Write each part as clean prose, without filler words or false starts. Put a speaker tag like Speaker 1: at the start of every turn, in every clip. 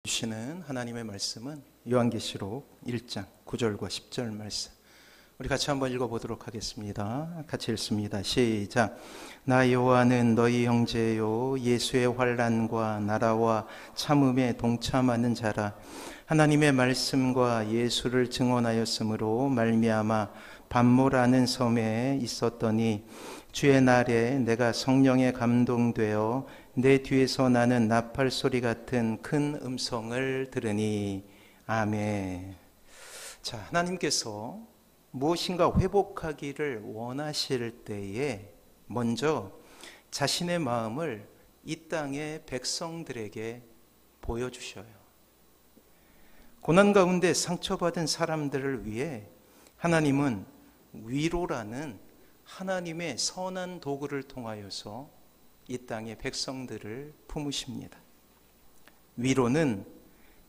Speaker 1: 주시는 하나님의 말씀은 요한계시록 1장 9절과 10절 말씀, 우리 같이 한번 읽어보도록 하겠습니다. 같이 읽습니다. 시작. 나 요한은 너희 형제요 예수의 환난과 나라와 참음에 동참하는 자라. 하나님의 말씀과 예수를 증언하였으므로 말미암아 반모라는 섬에 있었더니 주의 날에 내가 성령에 감동되어 내 뒤에서 나는 나팔 소리 같은 큰 음성을 들으니. 아멘. 자, 하나님께서 무엇인가 회복하기를 원하실 때에 먼저 자신의 마음을 이 땅의 백성들에게 보여주셔요. 고난 가운데 상처받은 사람들을 위해 하나님은 위로라는 하나님의 선한 도구를 통하여서 이 땅의 백성들을 품으십니다. 위로는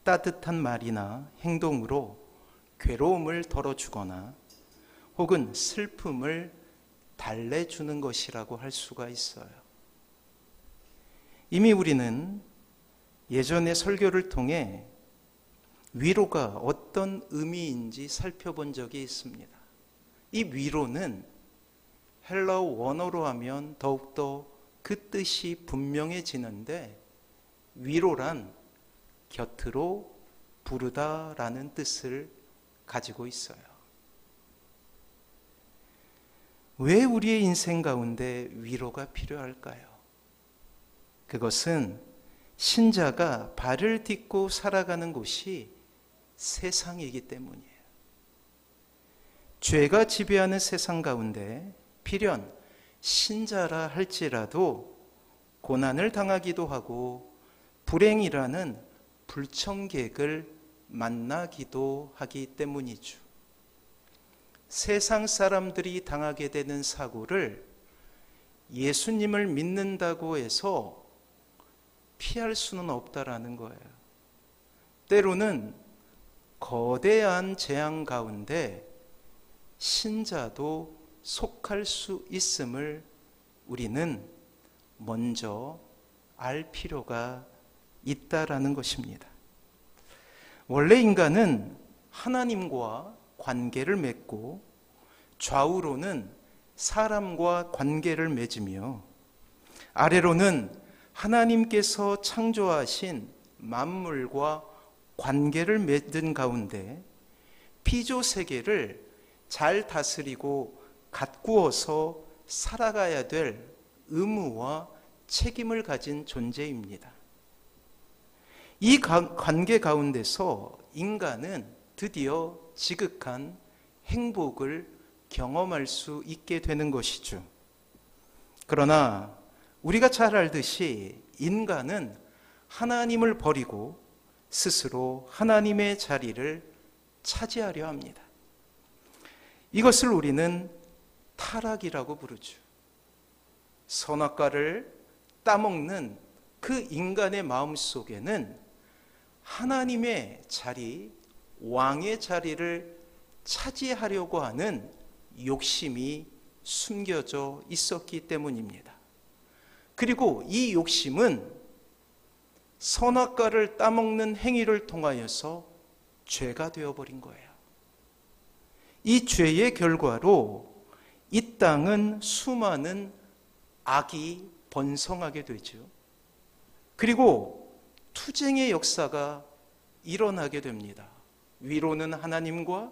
Speaker 1: 따뜻한 말이나 행동으로 괴로움을 덜어주거나 혹은 슬픔을 달래주는 것이라고 할 수가 있어요. 이미 우리는 예전의 설교를 통해 위로가 어떤 의미인지 살펴본 적이 있습니다. 이 위로는 헬라어 원어로 하면 더욱더 그 뜻이 분명해지는데, 위로란 곁으로 부르다라는 뜻을 가지고 있어요. 왜 우리의 인생 가운데 위로가 필요할까요? 그것은 신자가 발을 딛고 살아가는 곳이 세상이기 때문이에요. 죄가 지배하는 세상 가운데 필연 신자라 할지라도 고난을 당하기도 하고 불행이라는 불청객을 만나기도 하기 때문이죠. 세상 사람들이 당하게 되는 사고를 예수님을 믿는다고 해서 피할 수는 없다라는 거예요. 때로는 거대한 재앙 가운데 신자도 속할 수 있음을 우리는 먼저 알 필요가 있다라는 것입니다. 원래 인간은 하나님과 관계를 맺고 좌우로는 사람과 관계를 맺으며 아래로는 하나님께서 창조하신 만물과 관계를 맺은 가운데 피조 세계를 잘 다스리고 가꾸어서 살아가야 될 의무와 책임을 가진 존재입니다. 이 관계 가운데서 인간은 드디어 지극한 행복을 경험할 수 있게 되는 것이죠. 그러나 우리가 잘 알듯이 인간은 하나님을 버리고 스스로 하나님의 자리를 차지하려 합니다. 이것을 우리는 타락이라고 부르죠. 선악과를 따먹는 그 인간의 마음 속에는 하나님의 자리, 왕의 자리를 차지하려고 하는 욕심이 숨겨져 있었기 때문입니다. 그리고 이 욕심은 선악과를 따먹는 행위를 통하여서 죄가 되어버린 거예요. 이 죄의 결과로 이 땅은 수많은 악이 번성하게 되죠. 그리고 투쟁의 역사가 일어나게 됩니다. 위로는 하나님과,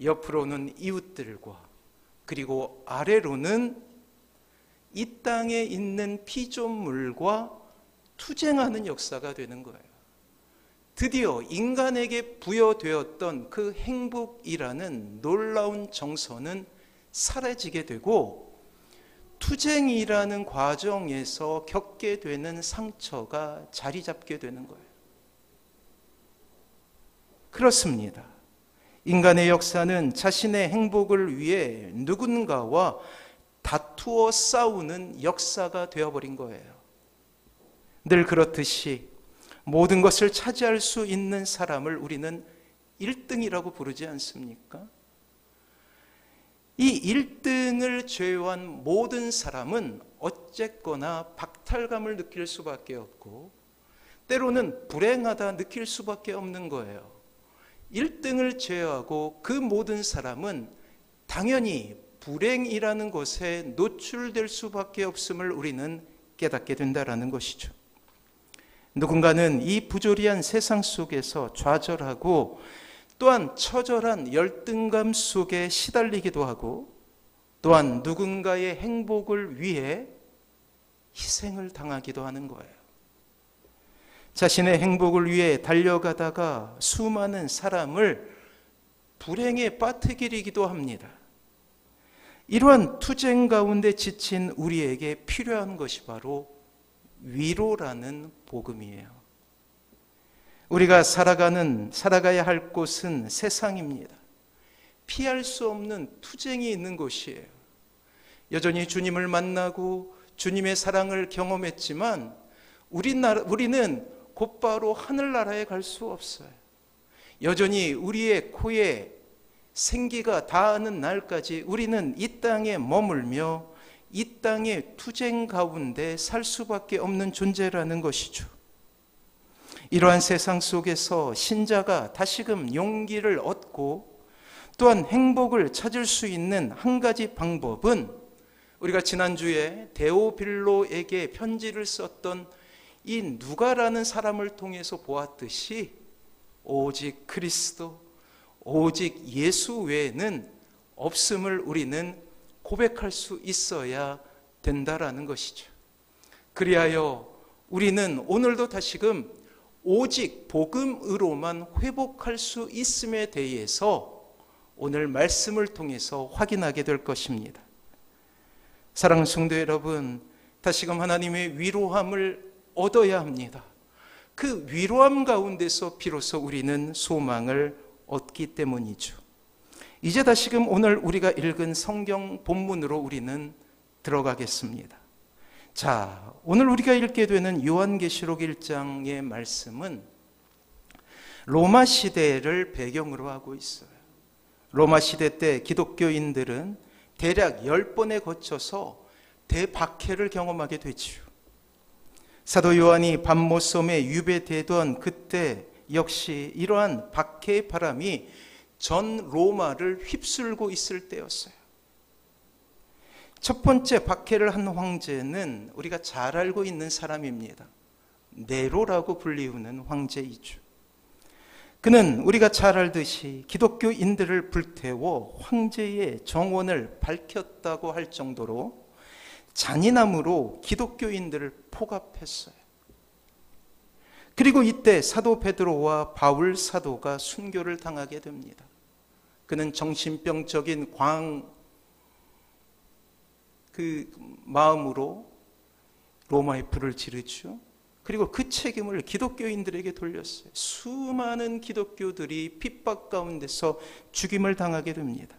Speaker 1: 옆으로는 이웃들과, 그리고 아래로는 이 땅에 있는 피조물과 투쟁하는 역사가 되는 거예요. 드디어 인간에게 부여되었던 그 행복이라는 놀라운 정서는 사라지게 되고 투쟁이라는 과정에서 겪게 되는 상처가 자리 잡게 되는 거예요. 그렇습니다. 인간의 역사는 자신의 행복을 위해 누군가와 다투어 싸우는 역사가 되어버린 거예요. 늘 그렇듯이 모든 것을 차지할 수 있는 사람을 우리는 1등이라고 부르지 않습니까? 이 1등을 제외한 모든 사람은 어쨌거나 박탈감을 느낄 수밖에 없고 때로는 불행하다 느낄 수밖에 없는 거예요. 1등을 제외하고 그 모든 사람은 당연히 불행이라는 것에 노출될 수밖에 없음을 우리는 깨닫게 된다는 것이죠. 누군가는 이 부조리한 세상 속에서 좌절하고 또한 처절한 열등감 속에 시달리기도 하고 또한 누군가의 행복을 위해 희생을 당하기도 하는 거예요. 자신의 행복을 위해 달려가다가 수많은 사람을 불행에 빠뜨리기도 합니다. 이러한 투쟁 가운데 지친 우리에게 필요한 것이 바로 위로라는 복음이에요. 우리가 살아가야 할 곳은 세상입니다. 피할 수 없는 투쟁이 있는 곳이에요. 여전히 주님을 만나고 주님의 사랑을 경험했지만 우리는 곧바로 하늘나라에 갈 수 없어요. 여전히 우리의 코에 생기가 닿는 날까지 우리는 이 땅에 머물며 이 땅의 투쟁 가운데 살 수밖에 없는 존재라는 것이죠. 이러한 세상 속에서 신자가 다시금 용기를 얻고 또한 행복을 찾을 수 있는 한 가지 방법은 우리가 지난주에 데오빌로에게 편지를 썼던 이 누가라는 사람을 통해서 보았듯이 오직 그리스도, 오직 예수 외에는 없음을 우리는 고백할 수 있어야 된다라는 것이죠. 그리하여 우리는 오늘도 다시금 오직 복음으로만 회복할 수 있음에 대해서 오늘 말씀을 통해서 확인하게 될 것입니다. 사랑하는 성도 여러분, 다시금 하나님의 위로함을 얻어야 합니다. 그 위로함 가운데서 비로소 우리는 소망을 얻기 때문이죠. 이제 다시금 오늘 우리가 읽은 성경 본문으로 우리는 들어가겠습니다. 자, 오늘 우리가 읽게 되는 요한계시록 1장의 말씀은 로마 시대를 배경으로 하고 있어요. 로마 시대 때 기독교인들은 대략 10번에 거쳐서 대박해를 경험하게 되지요. 사도 요한이 밤모섬에 유배되던 그때 역시 이러한 박해의 바람이 전 로마를 휩쓸고 있을 때였어요. 첫 번째 박해를 한 황제는 우리가 잘 알고 있는 사람입니다. 네로라고 불리우는 황제이죠. 그는 우리가 잘 알듯이 기독교인들을 불태워 황제의 정원을 밝혔다고 할 정도로 잔인함으로 기독교인들을 포갑했어요. 그리고 이때 사도 베드로와 바울 사도가 순교를 당하게 됩니다. 그는 정신병적인 마음으로 로마에 불을 지르죠. 그리고 그 책임을 기독교인들에게 돌렸어요. 수많은 기독교들이 핍박 가운데서 죽임을 당하게 됩니다.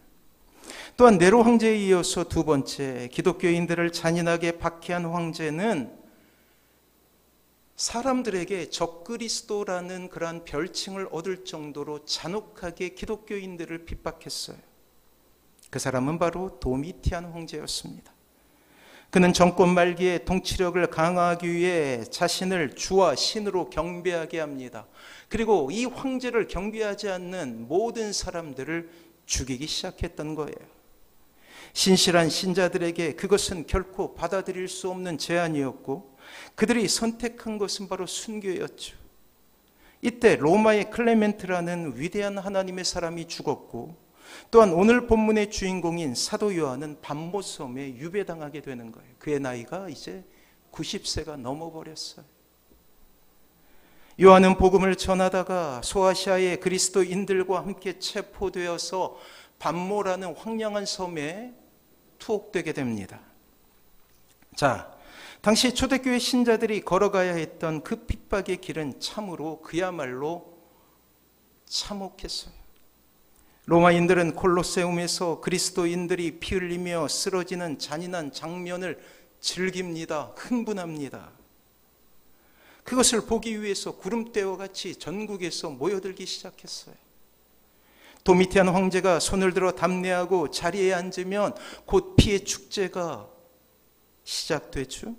Speaker 1: 또한 네로 황제에 이어서 두 번째 기독교인들을 잔인하게 박해한 황제는 사람들에게 적그리스도라는 그러한 별칭을 얻을 정도로 잔혹하게 기독교인들을 핍박했어요. 그 사람은 바로 도미티안 황제였습니다. 그는 정권 말기에 통치력을 강화하기 위해 자신을 주와 신으로 경배하게 합니다. 그리고 이 황제를 경배하지 않는 모든 사람들을 죽이기 시작했던 거예요. 신실한 신자들에게 그것은 결코 받아들일 수 없는 제안이었고 그들이 선택한 것은 바로 순교였죠. 이때 로마의 클레멘트라는 위대한 하나님의 사람이 죽었고 또한 오늘 본문의 주인공인 사도 요한은 밤모섬에 유배당하게 되는 거예요. 그의 나이가 이제 90세가 넘어버렸어요. 요한은 복음을 전하다가 소아시아의 그리스도인들과 함께 체포되어서 밤모라는 황량한 섬에 투옥되게 됩니다. 자, 당시 초대교회 신자들이 걸어가야 했던 그 핍박의 길은 참으로 그야말로 참혹했어요. 로마인들은 콜로세움에서 그리스도인들이 피 흘리며 쓰러지는 잔인한 장면을 즐깁니다. 흥분합니다. 그것을 보기 위해서 구름대와 같이 전국에서 모여들기 시작했어요. 도미티안 황제가 손을 들어 담례하고 자리에 앉으면 곧 피의 축제가 시작되죠.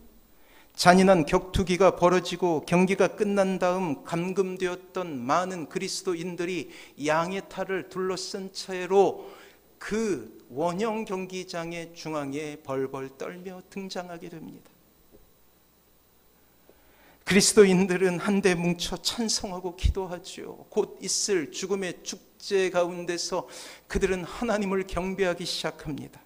Speaker 1: 잔인한 격투기가 벌어지고 경기가 끝난 다음 감금되었던 많은 그리스도인들이 양의 탈을 둘러쓴 채로 그 원형 경기장의 중앙에 벌벌 떨며 등장하게 됩니다. 그리스도인들은 한데 뭉쳐 찬송하고 기도하죠. 곧 있을 죽음의 축제 가운데서 그들은 하나님을 경배하기 시작합니다.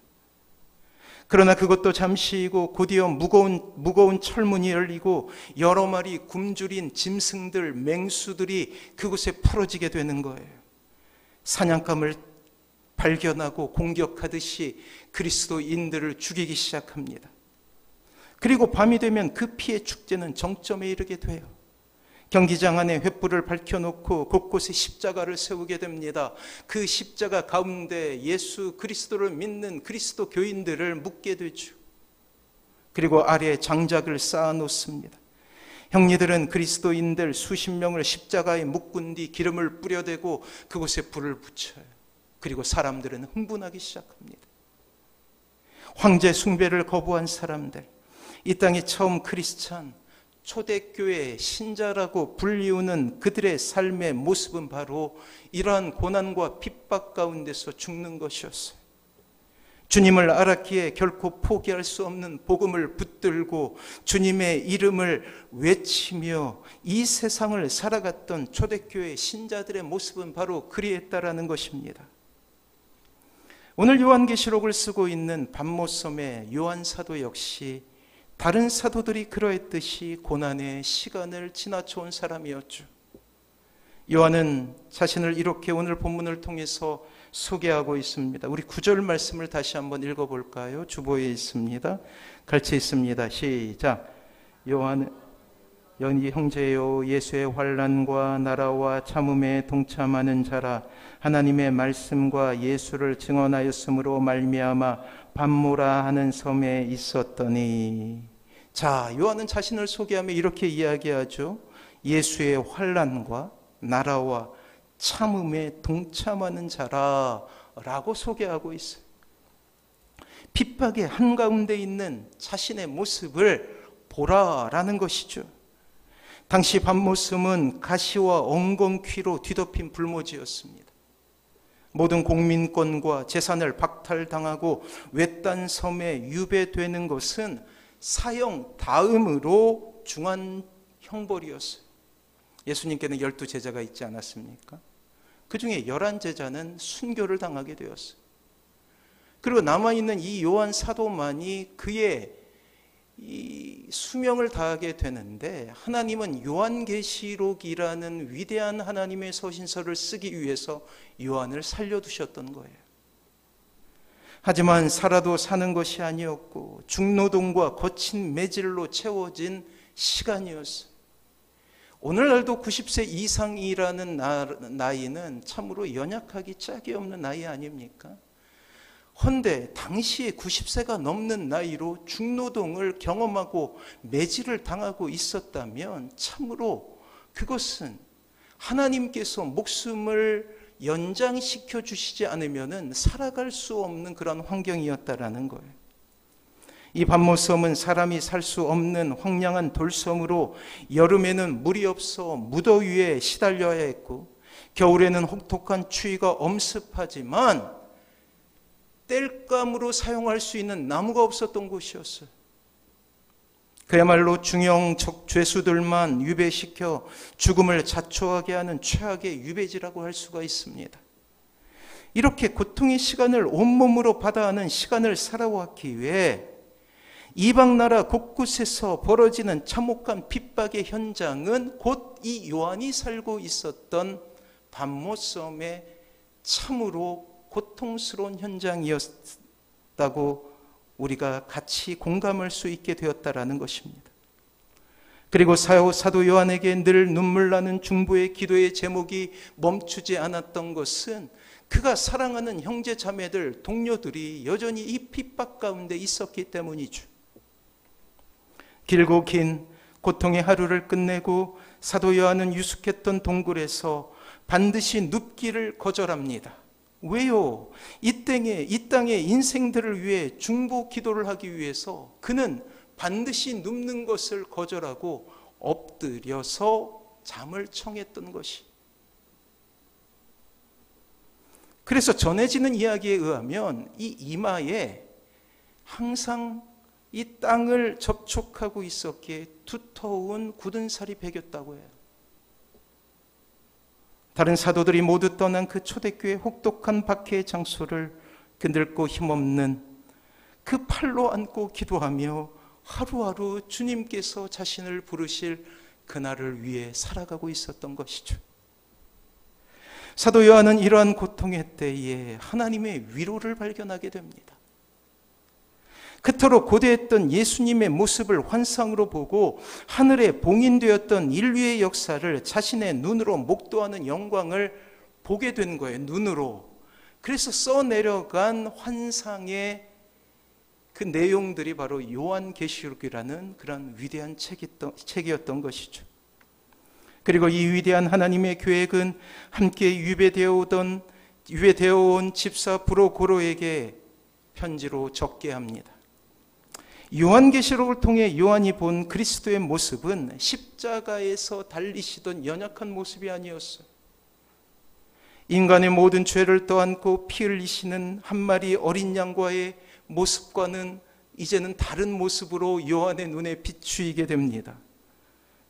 Speaker 1: 그러나 그것도 잠시이고 곧이어 무거운 철문이 열리고 여러 마리 굶주린 짐승들, 맹수들이 그곳에 풀어지게 되는 거예요. 사냥감을 발견하고 공격하듯이 그리스도인들을 죽이기 시작합니다. 그리고 밤이 되면 그 피의 축제는 정점에 이르게 돼요. 경기장 안에 횃불을 밝혀놓고 곳곳에 십자가를 세우게 됩니다. 그 십자가 가운데 예수 그리스도를 믿는 그리스도 교인들을 묻게 되죠. 그리고 아래에 장작을 쌓아놓습니다. 형제들은 그리스도인들 수십 명을 십자가에 묶은 뒤 기름을 뿌려대고 그곳에 불을 붙여요. 그리고 사람들은 흥분하기 시작합니다. 황제 숭배를 거부한 사람들, 이 땅에 처음 크리스찬, 초대교회 신자라고 불리우는 그들의 삶의 모습은 바로 이러한 고난과 핍박 가운데서 죽는 것이었어요. 주님을 알았기에 결코 포기할 수 없는 복음을 붙들고 주님의 이름을 외치며 이 세상을 살아갔던 초대교회 신자들의 모습은 바로 그리했다라는 것입니다. 오늘 요한계시록을 쓰고 있는 반모섬의 요한 사도 역시 다른 사도들이 그러했듯이 고난의 시간을 지나쳐온 사람이었죠. 요한은 자신을 이렇게 오늘 본문을 통해서 소개하고 있습니다. 우리 9절 말씀을 다시 한번 읽어볼까요? 주보에 있습니다. 같이 있습니다. 시작. 요한은 연희 형제요, 예수의 환난과 나라와 참음에 동참하는 자라. 하나님의 말씀과 예수를 증언하였으므로 말미암아 반모라 하는 섬에 있었더니. 자, 요한은 자신을 소개하며 이렇게 이야기하죠. 예수의 환난과 나라와 참음에 동참하는 자라 라고 소개하고 있어요. 핍박의 한가운데 있는 자신의 모습을 보라라는 것이죠. 당시 반모섬은 가시와 엉겅퀴로 뒤덮인 불모지였습니다. 모든 공민권과 재산을 박탈당하고 외딴 섬에 유배되는 것은 사형 다음으로 중한 형벌이었어요. 예수님께는 12제자가 있지 않았습니까? 그 중에 11제자는 순교를 당하게 되었어요. 그리고 남아있는 이 요한 사도만이 그의 이 수명을 다하게 되는데, 하나님은 요한계시록이라는 위대한 하나님의 서신서를 쓰기 위해서 요한을 살려두셨던 거예요. 하지만 살아도 사는 것이 아니었고 중노동과 거친 매질로 채워진 시간이었어요. 오늘날도 90세 이상이라는 나이는 참으로 연약하기 짝이 없는 나이 아닙니까? 헌데 당시에 90세가 넘는 나이로 중노동을 경험하고 매질을 당하고 있었다면 참으로 그것은 하나님께서 목숨을 연장시켜 주시지 않으면 살아갈 수 없는 그런 환경이었다라는 거예요. 이 반모섬은 사람이 살 수 없는 황량한 돌섬으로 여름에는 물이 없어 무더위에 시달려야 했고 겨울에는 혹독한 추위가 엄습하지만 땔감으로 사용할 수 있는 나무가 없었던 곳이었어요. 그야말로 중형적 죄수들만 유배시켜 죽음을 자초하게 하는 최악의 유배지라고 할 수가 있습니다. 이렇게 고통의 시간을 온몸으로 받아하는 시간을 살아왔기 위해 이방 나라 곳곳에서 벌어지는 참혹한 핍박의 현장은 곧 이 요한이 살고 있었던 반모섬의 참으로 고통스러운 현장이었다고 우리가 같이 공감할 수 있게 되었다라는 것입니다. 그리고 사도 요한에게 늘 눈물 나는 중보의 기도의 제목이 멈추지 않았던 것은 그가 사랑하는 형제 자매들, 동료들이 여전히 이 핍박 가운데 있었기 때문이죠. 길고 긴 고통의 하루를 끝내고 사도 요한은 유숙했던 동굴에서 반드시 눕기를 거절합니다. 왜요? 이 땅에 인생들을 위해 중보 기도를 하기 위해서 그는 반드시 눕는 것을 거절하고 엎드려서 잠을 청했던 것이. 그래서 전해지는 이야기에 의하면 이 이마에 항상 이 땅을 접촉하고 있었기에 두터운 굳은 살이 배겼다고 해요. 다른 사도들이 모두 떠난 그 초대교회 혹독한 박해의 장소를 그 늙고 힘없는 그 팔로 안고 기도하며 하루하루 주님께서 자신을 부르실 그날을 위해 살아가고 있었던 것이죠. 사도 요한은 이러한 고통의 때에 하나님의 위로를 발견하게 됩니다. 그토록 고대했던 예수님의 모습을 환상으로 보고 하늘에 봉인되었던 인류의 역사를 자신의 눈으로 목도하는 영광을 보게 된 거예요. 눈으로. 그래서 써내려간 환상의 그 내용들이 바로 요한계시록이라는 그런 위대한 책이었던 것이죠. 그리고 이 위대한 하나님의 계획은 함께 유배되어 온 집사 브로고로에게 편지로 적게 합니다. 요한계시록을 통해 요한이 본 그리스도의 모습은 십자가에서 달리시던 연약한 모습이 아니었어요. 인간의 모든 죄를 떠안고 피 흘리시는 한 마리 어린 양과의 모습과는 이제는 다른 모습으로 요한의 눈에 비추이게 됩니다.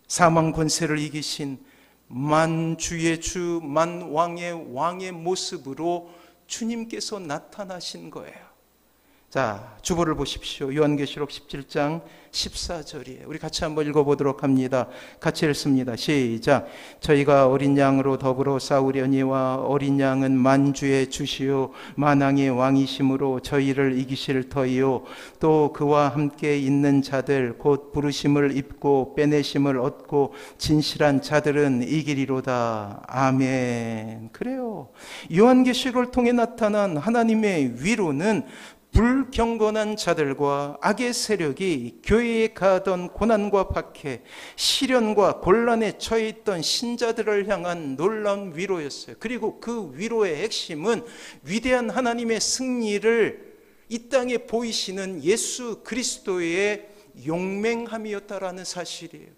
Speaker 1: 사망 권세를 이기신 만주의 주, 만왕의 왕의 모습으로 주님께서 나타나신 거예요. 자, 주보를 보십시오. 요한계시록 17장 14절이에요. 우리 같이 한번 읽어보도록 합니다. 같이 읽습니다. 시작. 저희가 어린 양으로 더불어 싸우려니와 어린 양은 만주의 주시요 만왕의 왕이심으로 저희를 이기실 터이요 또 그와 함께 있는 자들 곧 부르심을 입고 빼내심을 얻고 진실한 자들은 이기리로다. 아멘. 그래요. 요한계시록을 통해 나타난 하나님의 위로는 불경건한 자들과 악의 세력이 교회에 가하던 고난과 박해, 시련과 곤란에 처해 있던 신자들을 향한 놀라운 위로였어요. 그리고 그 위로의 핵심은 위대한 하나님의 승리를 이 땅에 보이시는 예수 그리스도의 용맹함이었다라는 사실이에요.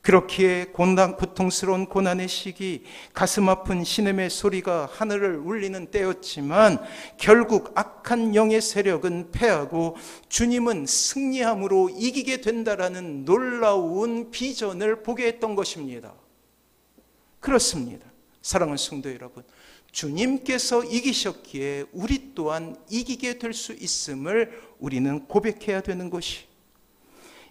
Speaker 1: 그렇기에 고통스러운 고난의 시기, 가슴 아픈 신음의 소리가 하늘을 울리는 때였지만 결국 악한 영의 세력은 패하고 주님은 승리함으로 이기게 된다라는 놀라운 비전을 보게 했던 것입니다. 그렇습니다. 사랑하는 성도 여러분, 주님께서 이기셨기에 우리 또한 이기게 될 수 있음을 우리는 고백해야 되는 것이,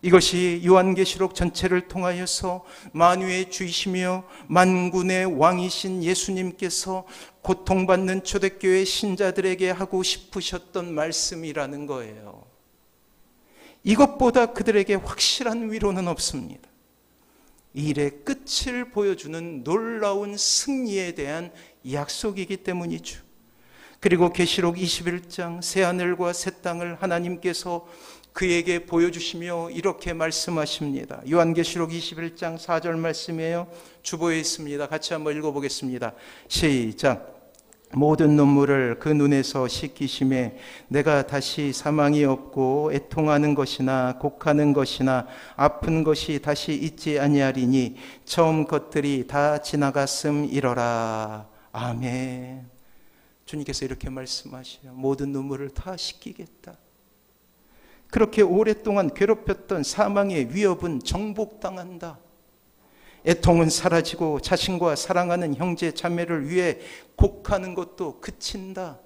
Speaker 1: 이것이 요한계시록 전체를 통하여서 만유의 주이시며 만군의 왕이신 예수님께서 고통받는 초대교회 신자들에게 하고 싶으셨던 말씀이라는 거예요. 이것보다 그들에게 확실한 위로는 없습니다. 이 일의 끝을 보여주는 놀라운 승리에 대한 약속이기 때문이죠. 그리고 계시록 21장 새하늘과 새 땅을 하나님께서 그에게 보여주시며 이렇게 말씀하십니다. 요한계시록 21장 4절 말씀이에요. 주보에 있습니다. 같이 한번 읽어보겠습니다. 시작. 모든 눈물을 그 눈에서 씻기심에 내가 다시 사망이 없고 애통하는 것이나 곡하는 것이나 아픈 것이 다시 있지 아니하리니 처음 것들이 다 지나갔음이러라. 아멘. 주님께서 이렇게 말씀하시요. 모든 눈물을 다 씻기겠다. 그렇게 오랫동안 괴롭혔던 사망의 위협은 정복당한다. 애통은 사라지고 자신과 사랑하는 형제 자매를 위해 곡하는 것도 그친다.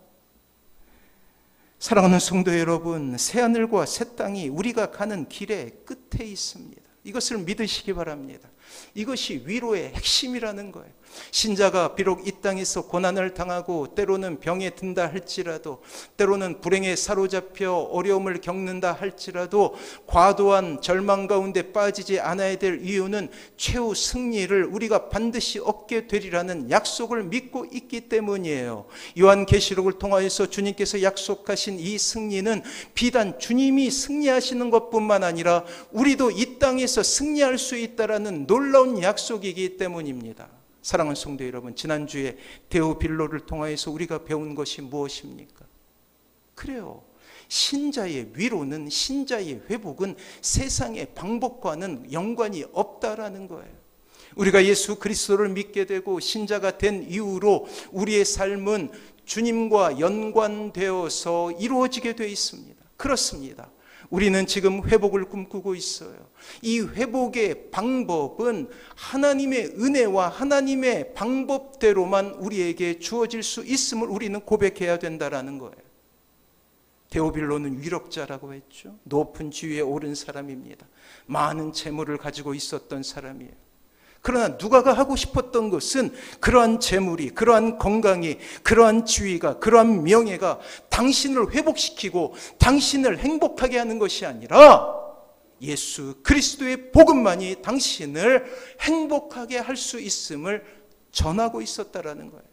Speaker 1: 사랑하는 성도 여러분, 새하늘과 새 땅이 우리가 가는 길의 끝에 있습니다. 이것을 믿으시기 바랍니다. 이것이 위로의 핵심이라는 거예요. 신자가 비록 이 땅에서 고난을 당하고 때로는 병에 든다 할지라도, 때로는 불행에 사로잡혀 어려움을 겪는다 할지라도 과도한 절망 가운데 빠지지 않아야 될 이유는 최후 승리를 우리가 반드시 얻게 되리라는 약속을 믿고 있기 때문이에요. 요한계시록을 통하여서 주님께서 약속하신 이 승리는 비단 주님이 승리하시는 것뿐만 아니라 우리도 이 땅에서 승리할 수 있다라는 놀라운 약속이기 때문입니다. 사랑하는 성도 여러분, 지난주에 데오빌로를 통하여서 우리가 배운 것이 무엇입니까? 그래요. 신자의 위로는, 신자의 회복은 세상의 방법과는 연관이 없다라는 거예요. 우리가 예수 그리스도를 믿게 되고 신자가 된 이후로 우리의 삶은 주님과 연관되어서 이루어지게 되어 있습니다. 그렇습니다. 우리는 지금 회복을 꿈꾸고 있어요. 이 회복의 방법은 하나님의 은혜와 하나님의 방법대로만 우리에게 주어질 수 있음을 우리는 고백해야 된다는 거예요. 데오빌로는 위력자라고 했죠. 높은 지위에 오른 사람입니다. 많은 재물을 가지고 있었던 사람이에요. 그러나 누가가 하고 싶었던 것은 그러한 재물이, 그러한 건강이, 그러한 지위가, 그러한 명예가 당신을 회복시키고 당신을 행복하게 하는 것이 아니라 예수 그리스도의 복음만이 당신을 행복하게 할 수 있음을 전하고 있었다라는 거예요.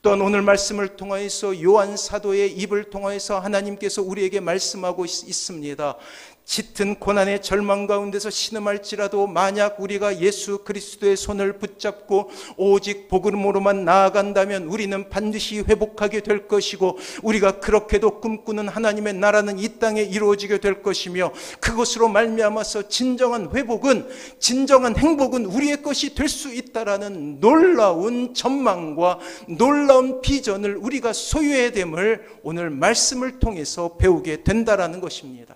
Speaker 1: 또한 오늘 말씀을 통하여서 요한 사도의 입을 통하여서 하나님께서 우리에게 말씀하고 있습니다. 짙은 고난의 절망 가운데서 신음할지라도 만약 우리가 예수 그리스도의 손을 붙잡고 오직 복음으로만 나아간다면 우리는 반드시 회복하게 될 것이고, 우리가 그렇게도 꿈꾸는 하나님의 나라는 이 땅에 이루어지게 될 것이며, 그것으로 말미암아서 진정한 회복은, 진정한 행복은 우리의 것이 될 수 있다라는 놀라운 전망과 놀라운 비전을 우리가 소유해야 됨을 오늘 말씀을 통해서 배우게 된다라는 것입니다.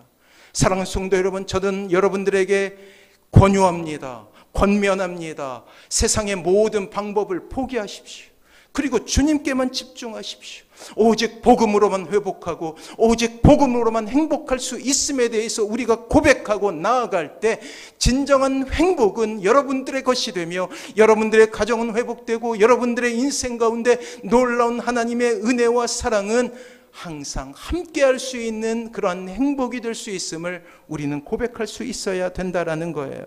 Speaker 1: 사랑하는 성도 여러분, 저는 여러분들에게 권유합니다. 권면합니다. 세상의 모든 방법을 포기하십시오. 그리고 주님께만 집중하십시오. 오직 복음으로만 회복하고 오직 복음으로만 행복할 수 있음에 대해서 우리가 고백하고 나아갈 때 진정한 행복은 여러분들의 것이 되며, 여러분들의 가정은 회복되고 여러분들의 인생 가운데 놀라운 하나님의 은혜와 사랑은 항상 함께 할 수 있는 그러한 행복이 될 수 있음을 우리는 고백할 수 있어야 된다라는 거예요.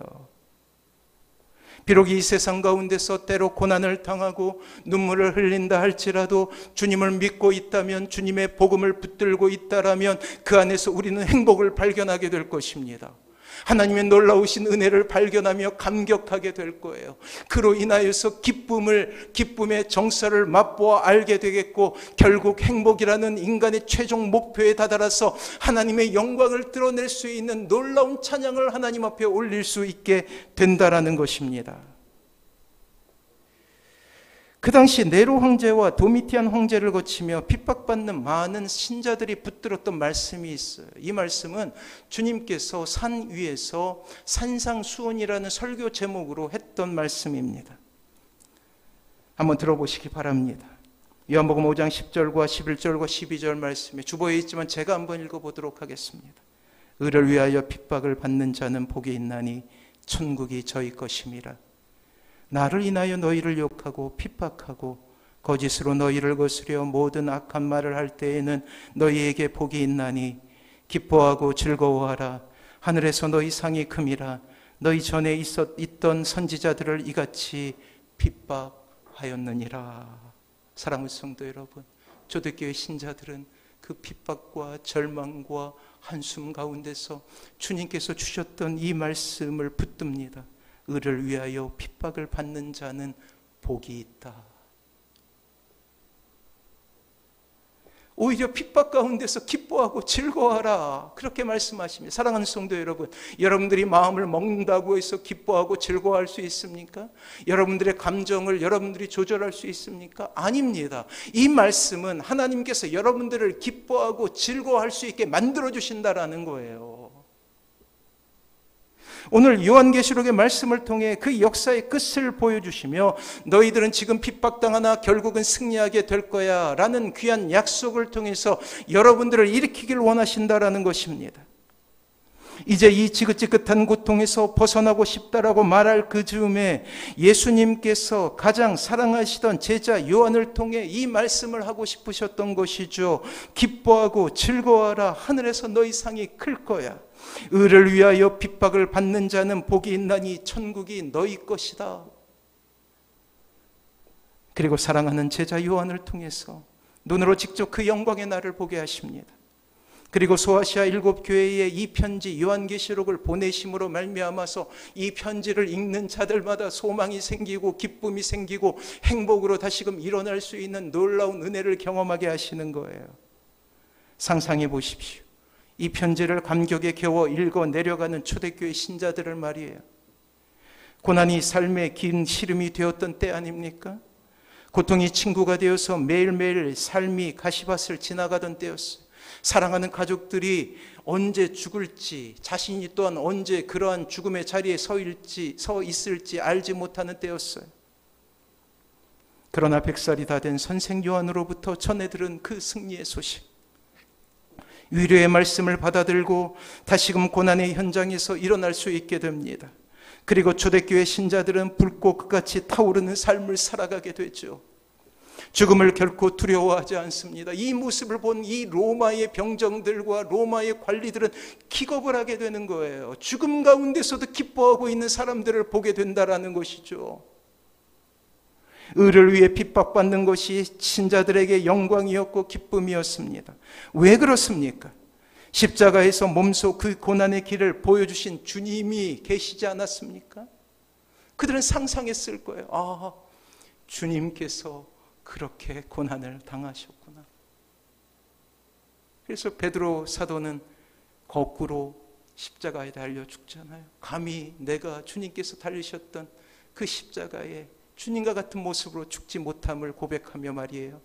Speaker 1: 비록 이 세상 가운데서 때로 고난을 당하고 눈물을 흘린다 할지라도 주님을 믿고 있다면, 주님의 복음을 붙들고 있다라면 그 안에서 우리는 행복을 발견하게 될 것입니다. 하나님의 놀라우신 은혜를 발견하며 감격하게 될 거예요. 그로 인하여서 기쁨의 정서를 맛보아 알게 되겠고, 결국 행복이라는 인간의 최종 목표에 다다라서 하나님의 영광을 드러낼 수 있는 놀라운 찬양을 하나님 앞에 올릴 수 있게 된다라는 것입니다. 그 당시 네로 황제와 도미티안 황제를 거치며 핍박받는 많은 신자들이 붙들었던 말씀이 있어요. 이 말씀은 주님께서 산 위에서 산상수훈이라는 설교 제목으로 했던 말씀입니다. 한번 들어보시기 바랍니다. 요한복음 5장 10절과 11절과 12절 말씀에 주보에 있지만 제가 한번 읽어보도록 하겠습니다. 의를 위하여 핍박을 받는 자는 복이 있나니 천국이 저희 것임이라. 나를 인하여 너희를 욕하고 핍박하고 거짓으로 너희를 거스려 모든 악한 말을 할 때에는 너희에게 복이 있나니 기뻐하고 즐거워하라. 하늘에서 너희 상이 큼이라. 너희 전에 있던 선지자들을 이같이 핍박하였느니라. 사랑하는 성도 여러분, 초대교회 신자들은 그 핍박과 절망과 한숨 가운데서 주님께서 주셨던 이 말씀을 붙듭니다. 의를 위하여 핍박을 받는 자는 복이 있다. 오히려 핍박 가운데서 기뻐하고 즐거워하라, 그렇게 말씀하십니다. 사랑하는 성도 여러분, 여러분들이 마음을 먹는다고 해서 기뻐하고 즐거워할 수 있습니까? 여러분들의 감정을 여러분들이 조절할 수 있습니까? 아닙니다. 이 말씀은 하나님께서 여러분들을 기뻐하고 즐거워할 수 있게 만들어주신다라는 거예요. 오늘 요한계시록의 말씀을 통해 그 역사의 끝을 보여주시며, 너희들은 지금 핍박당하나 결국은 승리하게 될 거야 라는 귀한 약속을 통해서 여러분들을 일으키길 원하신다라는 것입니다. 이제 이 지긋지긋한 고통에서 벗어나고 싶다라고 말할 그 즈음에 예수님께서 가장 사랑하시던 제자 요한을 통해 이 말씀을 하고 싶으셨던 것이죠. 기뻐하고 즐거워하라. 하늘에서 너희 상이 클 거야. 의를 위하여 핍박을 받는 자는 복이 있나니 천국이 너희 것이다. 그리고 사랑하는 제자 요한을 통해서 눈으로 직접 그 영광의 날을 보게 하십니다. 그리고 소아시아 7교회에 이 편지 요한계시록을 보내심으로 말미암아서 이 편지를 읽는 자들마다 소망이 생기고 기쁨이 생기고 행복으로 다시금 일어날 수 있는 놀라운 은혜를 경험하게 하시는 거예요. 상상해 보십시오. 이 편지를 감격에 겨워 읽어 내려가는 초대교회 신자들을 말이에요. 고난이 삶의 긴 시름이 되었던 때 아닙니까? 고통이 친구가 되어서 매일매일 삶이 가시밭을 지나가던 때였어요. 사랑하는 가족들이 언제 죽을지, 자신이 또한 언제 그러한 죽음의 자리에 서 있을지 알지 못하는 때였어요. 그러나 100살이 다 된 선생 요한으로부터 전해 들은 그 승리의 소식, 위로의 말씀을 받아들고 다시금 고난의 현장에서 일어날 수 있게 됩니다. 그리고 초대교회 신자들은 불꽃같이 타오르는 삶을 살아가게 되죠. 죽음을 결코 두려워하지 않습니다. 이 모습을 본 이 로마의 병정들과 로마의 관리들은 기겁을 하게 되는 거예요. 죽음 가운데서도 기뻐하고 있는 사람들을 보게 된다라는 것이죠. 의를 위해 핍박받는 것이 신자들에게 영광이었고 기쁨이었습니다. 왜 그렇습니까? 십자가에서 몸소 그 고난의 길을 보여주신 주님이 계시지 않았습니까? 그들은 상상했을 거예요. 아, 주님께서 그렇게 고난을 당하셨구나. 그래서 베드로 사도는 거꾸로 십자가에 달려 죽잖아요. 감히 내가 주님께서 달리셨던 그 십자가에 주님과 같은 모습으로 죽지 못함을 고백하며 말이에요.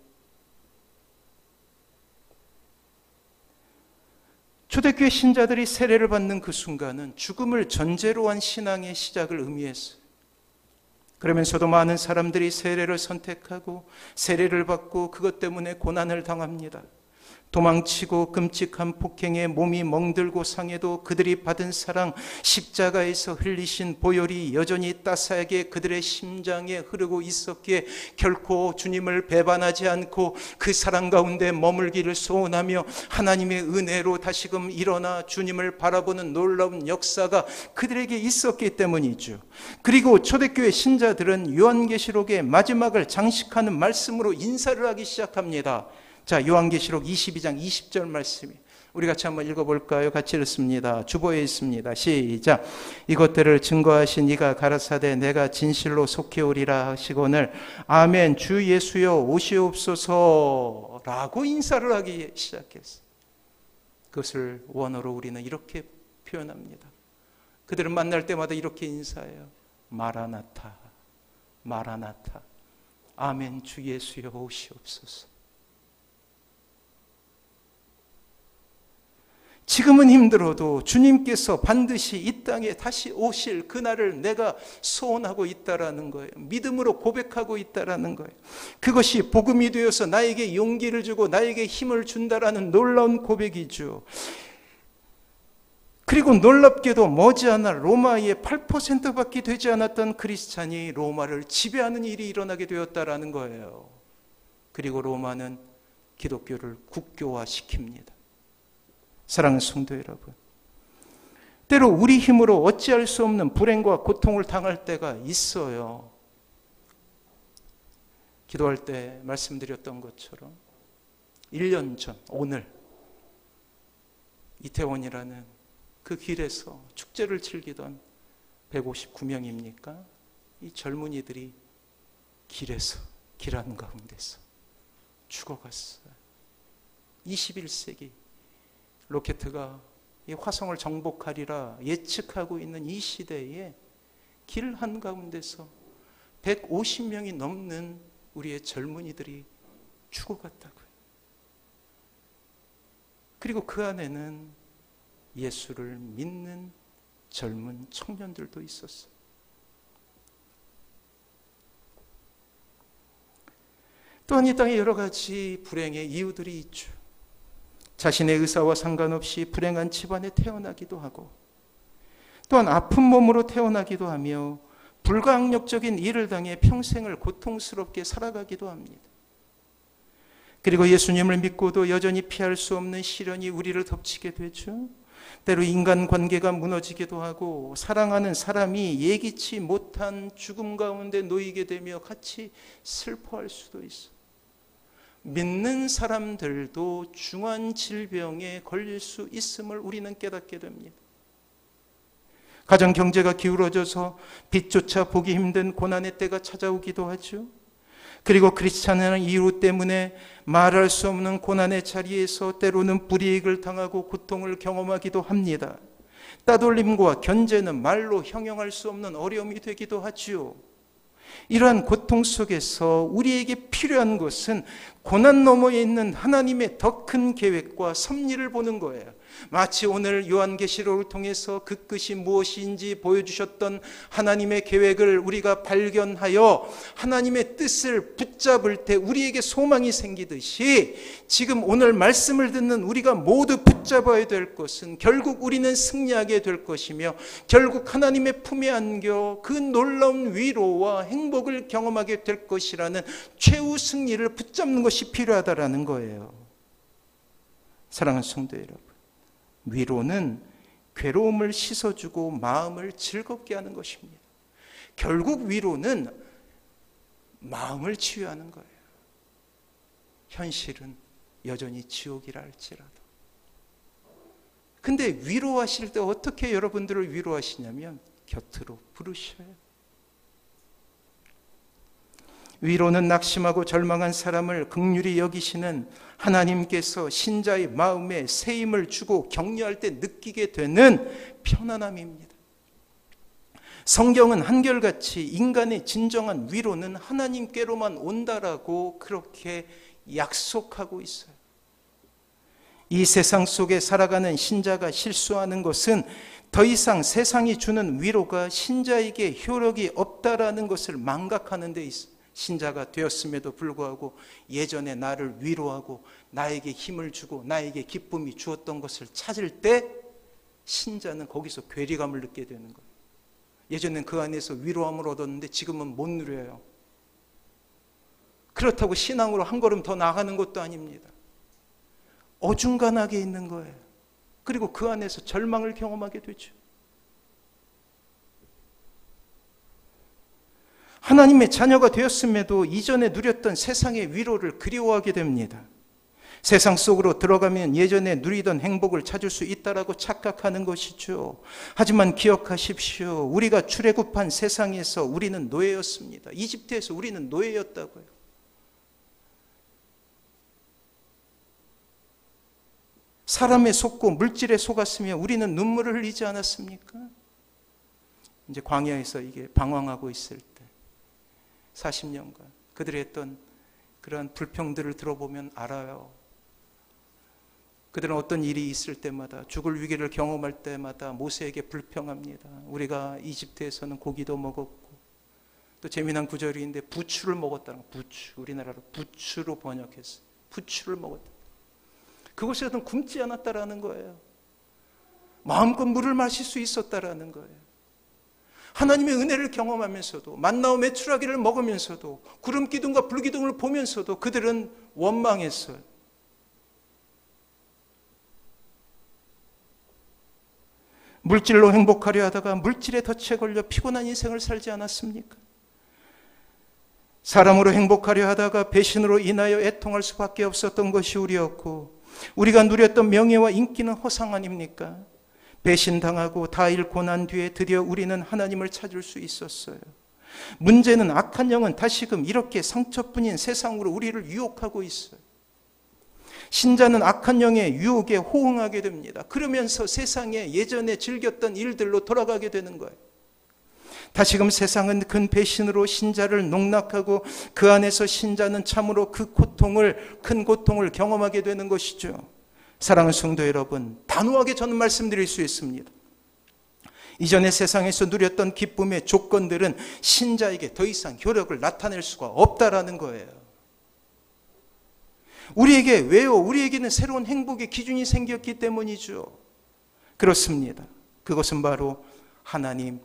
Speaker 1: 초대교회 신자들이 세례를 받는 그 순간은 죽음을 전제로 한 신앙의 시작을 의미했어요. 그러면서도 많은 사람들이 세례를 선택하고 세례를 받고 그것 때문에 고난을 당합니다. 도망치고 끔찍한 폭행에 몸이 멍들고 상해도 그들이 받은 사랑, 십자가에서 흘리신 보혈이 여전히 따스하게 그들의 심장에 흐르고 있었기에 결코 주님을 배반하지 않고 그 사랑 가운데 머물기를 소원하며 하나님의 은혜로 다시금 일어나 주님을 바라보는 놀라운 역사가 그들에게 있었기 때문이죠. 그리고 초대교회 신자들은 요한계시록의 마지막을 장식하는 말씀으로 인사를 하기 시작합니다. 자, 요한계시록 22장 20절 말씀이 우리 같이 한번 읽어볼까요? 같이 읽습니다. 주보에 있습니다. 시작. 이것들을 증거하신 이가 가라사대 내가 진실로 속해오리라 하시거늘 아멘 주 예수여 오시옵소서 라고 인사를 하기 시작했어요. 그것을 원어로 우리는 이렇게 표현합니다. 그들은 만날 때마다 이렇게 인사해요. 마라나타, 마라나타. 아멘 주 예수여 오시옵소서. 지금은 힘들어도 주님께서 반드시 이 땅에 다시 오실 그날을 내가 소원하고 있다라는 거예요. 믿음으로 고백하고 있다라는 거예요. 그것이 복음이 되어서 나에게 용기를 주고 나에게 힘을 준다라는 놀라운 고백이죠. 그리고 놀랍게도 머지않아 로마의 8%밖에 되지 않았던 크리스찬이 로마를 지배하는 일이 일어나게 되었다라는 거예요. 그리고 로마는 기독교를 국교화시킵니다. 사랑하는 성도 여러분, 때로 우리 힘으로 어찌할 수 없는 불행과 고통을 당할 때가 있어요. 기도할 때 말씀드렸던 것처럼 1년 전 오늘 이태원이라는 그 길에서 축제를 즐기던 159명입니까? 이 젊은이들이 길에서 길 한가운데서 죽어갔어요. 21세기 로켓가 이 화성을 정복하리라 예측하고 있는 이 시대에 길 한가운데서 150명이 넘는 우리의 젊은이들이 죽어갔다고요. 그리고 그 안에는 예수를 믿는 젊은 청년들도 있었어요. 또한 이 땅에 여러 가지 불행의 이유들이 있죠. 자신의 의사와 상관없이 불행한 집안에 태어나기도 하고 또한 아픈 몸으로 태어나기도 하며 불가항력적인 일을 당해 평생을 고통스럽게 살아가기도 합니다. 그리고 예수님을 믿고도 여전히 피할 수 없는 시련이 우리를 덮치게 되죠. 때로 인간관계가 무너지기도 하고 사랑하는 사람이 예기치 못한 죽음 가운데 놓이게 되며 같이 슬퍼할 수도 있어요. 믿는 사람들도 중한 질병에 걸릴 수 있음을 우리는 깨닫게 됩니다. 가정 경제가 기울어져서 빚조차 보기 힘든 고난의 때가 찾아오기도 하죠. 그리고 그렇지 않은 이유 때문에 말할 수 없는 고난의 자리에서 때로는 불이익을 당하고 고통을 경험하기도 합니다. 따돌림과 견제는 말로 형용할 수 없는 어려움이 되기도 하지요. 이러한 고통 속에서 우리에게 필요한 것은 고난 너머에 있는 하나님의 더 큰 계획과 섭리를 보는 거예요. 마치 오늘 요한계시록을 통해서 그 끝이 무엇인지 보여주셨던 하나님의 계획을 우리가 발견하여 하나님의 뜻을 붙잡을 때 우리에게 소망이 생기듯이 지금 오늘 말씀을 듣는 우리가 모두 붙잡아야 될 것은 결국 우리는 승리하게 될 것이며 결국 하나님의 품에 안겨 그 놀라운 위로와 행복을 경험하게 될 것이라는 최후 승리를 붙잡는 것이 필요하다라는 거예요. 사랑하는 성도 여러분, 위로는 괴로움을 씻어주고 마음을 즐겁게 하는 것입니다. 결국 위로는 마음을 치유하는 거예요. 현실은 여전히 지옥이라 할지라도. 근데 위로하실 때 어떻게 여러분들을 위로하시냐면 곁으로 부르셔요. 위로는 낙심하고 절망한 사람을 긍휼히 여기시는 하나님께서 신자의 마음에 새 힘을 주고 격려할 때 느끼게 되는 편안함입니다. 성경은 한결같이 인간의 진정한 위로는 하나님께로만 온다라고 그렇게 약속하고 있어요. 이 세상 속에 살아가는 신자가 실수하는 것은 더 이상 세상이 주는 위로가 신자에게 효력이 없다라는 것을 망각하는 데 있어요. 신자가 되었음에도 불구하고 예전에 나를 위로하고 나에게 힘을 주고 나에게 기쁨이 주었던 것을 찾을 때 신자는 거기서 괴리감을 느끼게 되는 거예요. 예전엔 그 안에서 위로함을 얻었는데 지금은 못 누려요. 그렇다고 신앙으로 한 걸음 더 나아가는 것도 아닙니다. 어중간하게 있는 거예요. 그리고 그 안에서 절망을 경험하게 되죠. 하나님의 자녀가 되었음에도 이전에 누렸던 세상의 위로를 그리워하게 됩니다. 세상 속으로 들어가면 예전에 누리던 행복을 찾을 수 있다라고 착각하는 것이죠. 하지만 기억하십시오. 우리가 출애굽한 세상에서 우리는 노예였습니다. 이집트에서 우리는 노예였다고요. 사람에 속고 물질에 속았으며 우리는 눈물을 흘리지 않았습니까? 이제 광야에서 이게 방황하고 있을 때 40년간 그들이 했던 그러한 불평들을 들어보면 알아요. 그들은 어떤 일이 있을 때마다 죽을 위기를 경험할 때마다 모세에게 불평합니다. 우리가 이집트에서는 고기도 먹었고 또 재미난 구절인데 부추를 먹었다는 거예요. 부추, 우리나라로 부추로 번역했어요. 부추를 먹었다. 그것에서는 굶지 않았다라는 거예요. 마음껏 물을 마실 수 있었다라는 거예요. 하나님의 은혜를 경험하면서도 만나와 메추라기를 먹으면서도 구름 기둥과 불 기둥을 보면서도 그들은 원망했어요. 물질로 행복하려 하다가 물질에 덫에 걸려 피곤한 인생을 살지 않았습니까? 사람으로 행복하려 하다가 배신으로 인하여 애통할 수밖에 없었던 것이 우리였고 우리가 누렸던 명예와 인기는 허상 아닙니까? 배신당하고 다 잃고 난 뒤에 드디어 우리는 하나님을 찾을 수 있었어요. 문제는 악한 영은 다시금 이렇게 상처뿐인 세상으로 우리를 유혹하고 있어요. 신자는 악한 영의 유혹에 호응하게 됩니다. 그러면서 세상에 예전에 즐겼던 일들로 돌아가게 되는 거예요. 다시금 세상은 큰 배신으로 신자를 농락하고 그 안에서 신자는 참으로 그 고통을, 큰 고통을 경험하게 되는 것이죠. 사랑하는 성도 여러분, 단호하게 저는 말씀드릴 수 있습니다. 이전에 세상에서 누렸던 기쁨의 조건들은 신자에게 더 이상 효력을 나타낼 수가 없다라는 거예요. 우리에게 왜요? 우리에게는 새로운 행복의 기준이 생겼기 때문이죠. 그렇습니다. 그것은 바로 하나님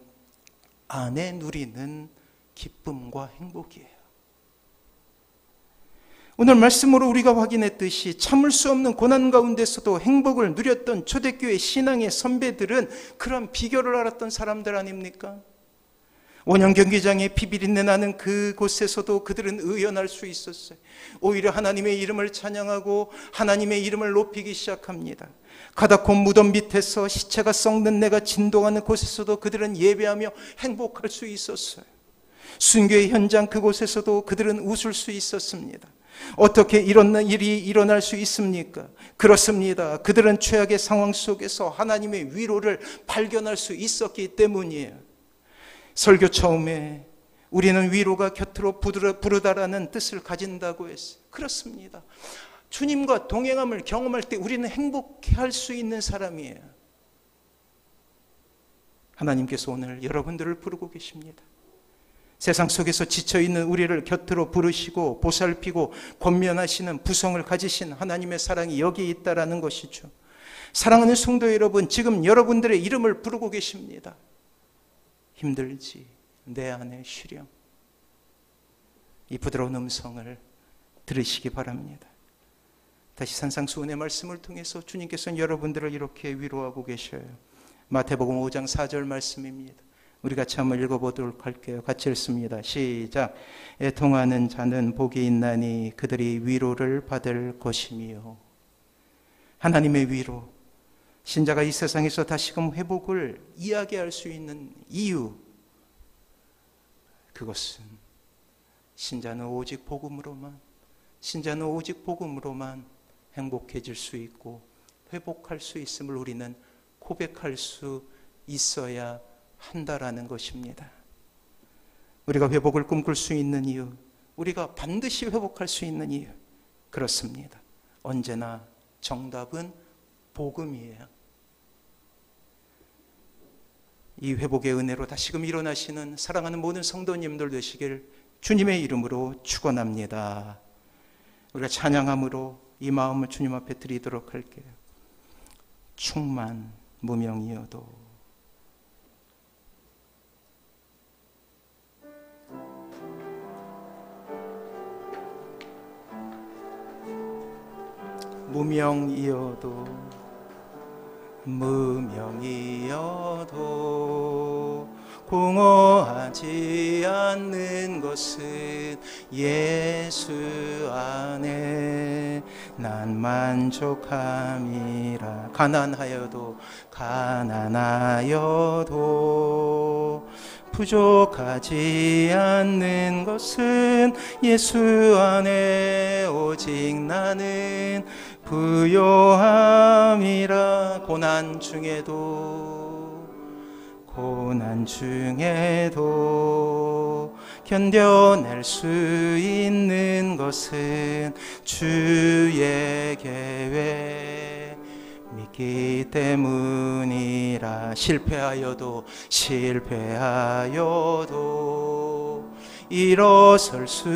Speaker 1: 안에 누리는 기쁨과 행복이에요. 오늘 말씀으로 우리가 확인했듯이 참을 수 없는 고난 가운데서도 행복을 누렸던 초대교회 신앙의 선배들은 그런 비결을 알았던 사람들 아닙니까? 원형 경기장에 피비린내 나는 그곳에서도 그들은 의연할 수 있었어요. 오히려 하나님의 이름을 찬양하고 하나님의 이름을 높이기 시작합니다. 가다콤 무덤 밑에서 시체가 썩는 내가 진동하는 곳에서도 그들은 예배하며 행복할 수 있었어요. 순교의 현장 그곳에서도 그들은 웃을 수 있었습니다. 어떻게 이런 일이 일어날 수 있습니까? 그렇습니다. 그들은 최악의 상황 속에서 하나님의 위로를 발견할 수 있었기 때문이에요. 설교 처음에 우리는 위로가 곁으로 부르다라는 뜻을 가진다고 했어요. 그렇습니다. 주님과 동행함을 경험할 때 우리는 행복해할 수 있는 사람이에요. 하나님께서 오늘 여러분들을 부르고 계십니다. 세상 속에서 지쳐있는 우리를 곁으로 부르시고 보살피고 권면하시는 부성을 가지신 하나님의 사랑이 여기에 있다는 것이죠. 사랑하는 성도 여러분, 지금 여러분들의 이름을 부르고 계십니다. 힘들지, 내 안에 쉬렴. 이 부드러운 음성을 들으시기 바랍니다. 다시 산상수훈의 말씀을 통해서 주님께서는 여러분들을 이렇게 위로하고 계셔요. 마태복음 5장 4절 말씀입니다. 우리 같이 한번 읽어보도록 할게요. 같이 읽습니다. 시작. 애통하는 자는 복이 있나니 그들이 위로를 받을 것이며. 하나님의 위로, 신자가 이 세상에서 다시금 회복을 이야기할 수 있는 이유, 그것은 신자는 오직 복음으로만 행복해질 수 있고 회복할 수 있음을 우리는 고백할 수 있어야 한다라는 것입니다. 우리가 회복을 꿈꿀 수 있는 이유, 우리가 반드시 회복할 수 있는 이유, 그렇습니다. 언제나 정답은 복음이에요. 이 회복의 은혜로 다시금 일어나시는 사랑하는 모든 성도님들 되시길 주님의 이름으로 축원합니다. 우리가 찬양함으로 이 마음을 주님 앞에 드리도록 할게요. 충만 무명이어도 무명이어도 공허하지 않는 것은 예수 안에 난 만족함이라. 가난하여도 부족하지 않는 것은 예수 안에 오직 나는 부요함이라. 고난 중에도 견뎌낼 수 있는 것은 주의 계획 믿기 때문이라. 실패하여도 일어설 수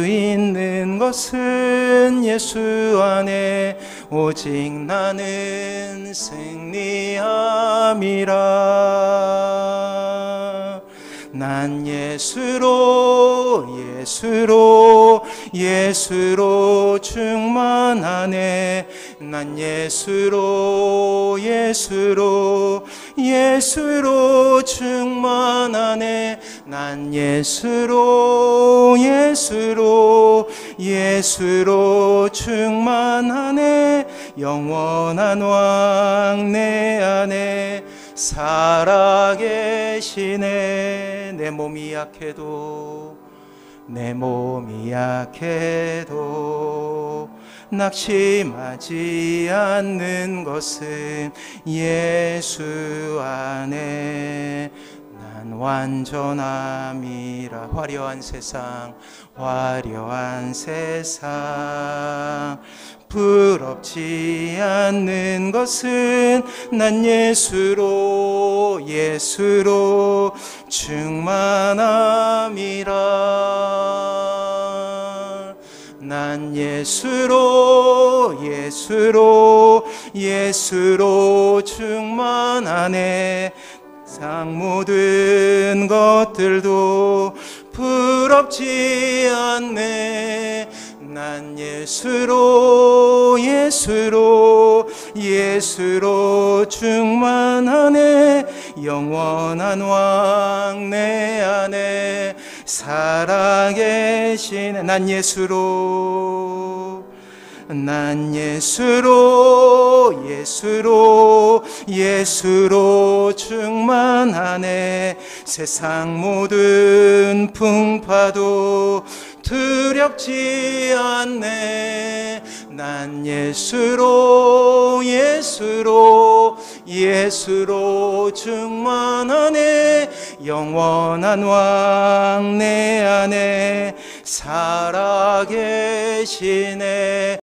Speaker 1: 있는 것은 예수 안에 오직 나는 승리함이라. 난 예수로 충만하네. 난 예수로 충만하네. 난 예수로 충만하네. 영원한 왕 내 안에 살아계시네. 내 몸이 약해도 낙심하지 않는 것은 예수 안에 난 완전함이라. 화려한 세상 부럽지 않는 것은 난 예수로 충만함이라. 난 예수로 충만하네. 상 모든 것들도 부럽지 않네. 난 예수로 충만하네. 영원한 왕 내 안에 살아계시네. 난 예수로 난 예수로 충만하네. 세상 모든 풍파도 두렵지 않네. 난 예수로 충만하네. 영원한 왕 내 안에 살아계시네.